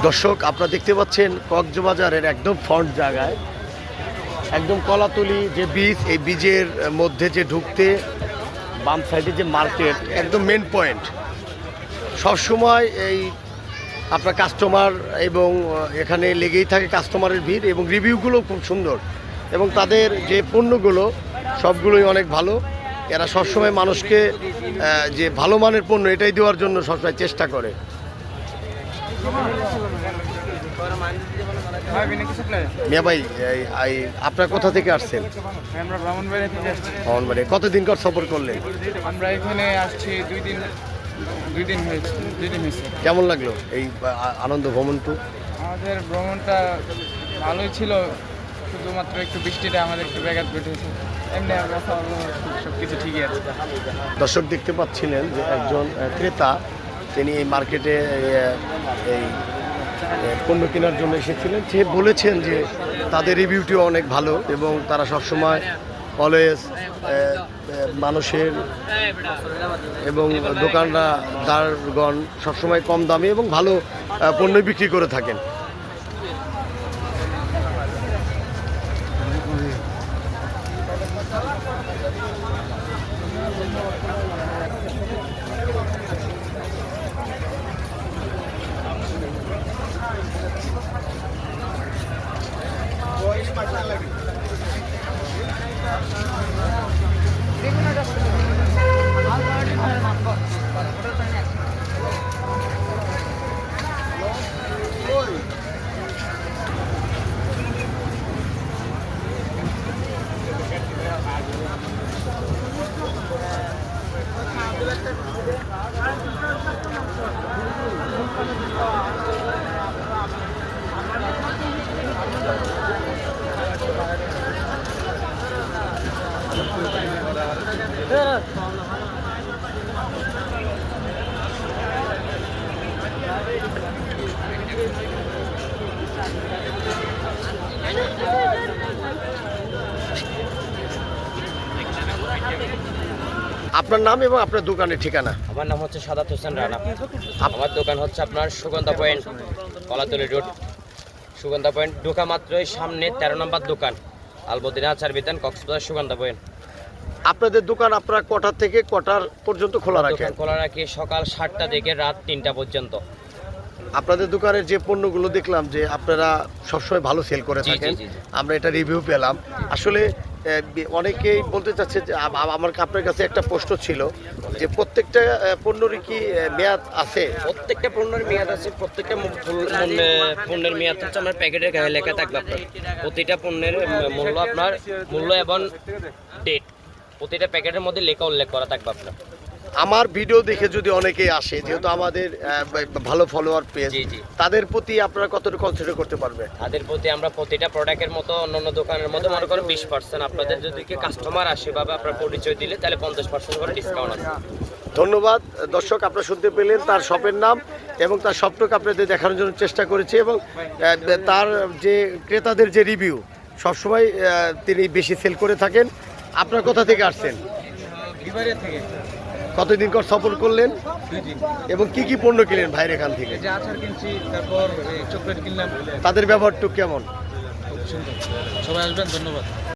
দর্শক, আপনারা দেখতে পাচ্ছেন কক্সবাজারের একদম ফ্রন্ট জায়গায়, একদম কলাতলি যে বীজ, এই বীজের মধ্যে যে ঢুকতে বাম সাইডে যে মার্কেট, একদম মেন পয়েন্ট। সবসময় এই আপনার কাস্টমার এবং এখানে লেগেই থাকে কাস্টমারের ভিড়, এবং রিভিউগুলো খুব সুন্দর, এবং তাদের যে পণ্যগুলো সবগুলোই অনেক ভালো। এরা সবসময় মানুষকে যে ভালো মানের পণ্য এটাই দেওয়ার জন্য সবসময় চেষ্টা করে। মিয়া ভাই, আপনার কোথা থেকে আসছেন? আমরা ব্রাহ্মণবাড়িয়া থেকে আসছি। ব্রাহ্মণবাড়িয়া। কতদিন কর সফর করলেন? আমরা এখানে আসছি দুই দিন হয়েছে। কেমন লাগলো এই আনন্দ ভ্রমণটু? আমাদের ভ্রমণটা ভালোই ছিল, শুধুমাত্র একটু বৃষ্টিটা আমাদের একটু ব্যাঘাত ঘটেছে। এমনি আমরা সব কিছু ঠিকই আছে। দর্শক দেখতে পাচ্ছিলেন যে একজন ক্রেতা, তিনি এই মার্কেটে এই পণ্য কেনার জন্য এসেছিলেন। সে বলেছেন যে তাদের রিভিউটিও অনেক ভালো, এবং তারা সবসময় অলওয়েজ মানুষের এবং দোকানদারগণ সবসময় কম দামে এবং ভালো পণ্য বিক্রি করে থাকেন। আপনার নাম এবং আপনার দোকানের ঠিকানা? আমার নাম হচ্ছে সাদাত হোসেন রানা। আমার দোকান হচ্ছে আপনার Sugandha point, Kolatoli road. Sugandha point ঢোকা মাত্রই সামনে 13 নম্বর দোকান, আলবদিনা আচার বিতান, কক্সবাজার সুগন্ধা পয়েন্ট। আপনাদের দোকান আপনারা কটা থেকে কটার পর্যন্ত খোলা রাখেন? খোলা রাখি সকাল 7টা থেকে রাত 3টা পর্যন্ত। আপনাদের দোকানের যে পণ্যগুলো দেখলাম যে আপনারা সবসময় ভালো সেল করে থাকেন, আমরা এটা রিভিউ পেলাম। আসলে অনেকেই বলতে চাচ্ছে যে আমার আপনার কাছে একটা প্রশ্ন ছিল যে প্রত্যেকটা পণ্যরই কি মেয়াদ আছে? প্রত্যেকটা পণ্যের মেয়াদ আছে। প্রত্যেকটা পণ্যের মেয়াদ হচ্ছে আমার প্যাকেটের গায়ে লেখা থাকবে। আপনার প্রতিটা পণ্যের মূল্য, আপনার মূল্য এবং ডেট প্রতিটা প্যাকেটের মধ্যে লেখা উল্লেখ করা থাকবে আপনার। আমার ভিডিও দেখে যদি অনেকেই আসে, যেহেতু আমাদের ভালো ফলোয়ার পেজ, তাদের প্রতি আপনারা কতটুকু কনসিডার করতে পারবে? তাদের প্রতি আমরা প্রতিটা প্রোডাক্টের মতো অন্যান্য দোকানের মতো মনে করেন 20%। আপনাদের যদি কাস্টমার আসে বা আপনার পরিচয় দিলে তাহলে 50% করে ডিসকাউন্ট আছে। ধন্যবাদ। দর্শক, আপনারা শুনতে পেলেন তার শপের নাম এবং তার শপটাকে আপনাদের দেখানোর জন্য চেষ্টা করেছি, এবং তার যে ক্রেতাদের যে রিভিউ সবসময় তিনি বেশি সেল করে থাকেন। আপনার কোথা থেকে আসছেন? থেকে। কতদিন কর সফর করলেন 2 দিন। এবং কি কি পণ্য কিনলেন ভাইয়ের এখান থেকে? এই যে আচার কিনছি, তারপর চকলেট কিনলাম। তাদের ব্যবহারটুকু কেমন? খুব সুন্দর। সবাই আসবেন, ধন্যবাদ।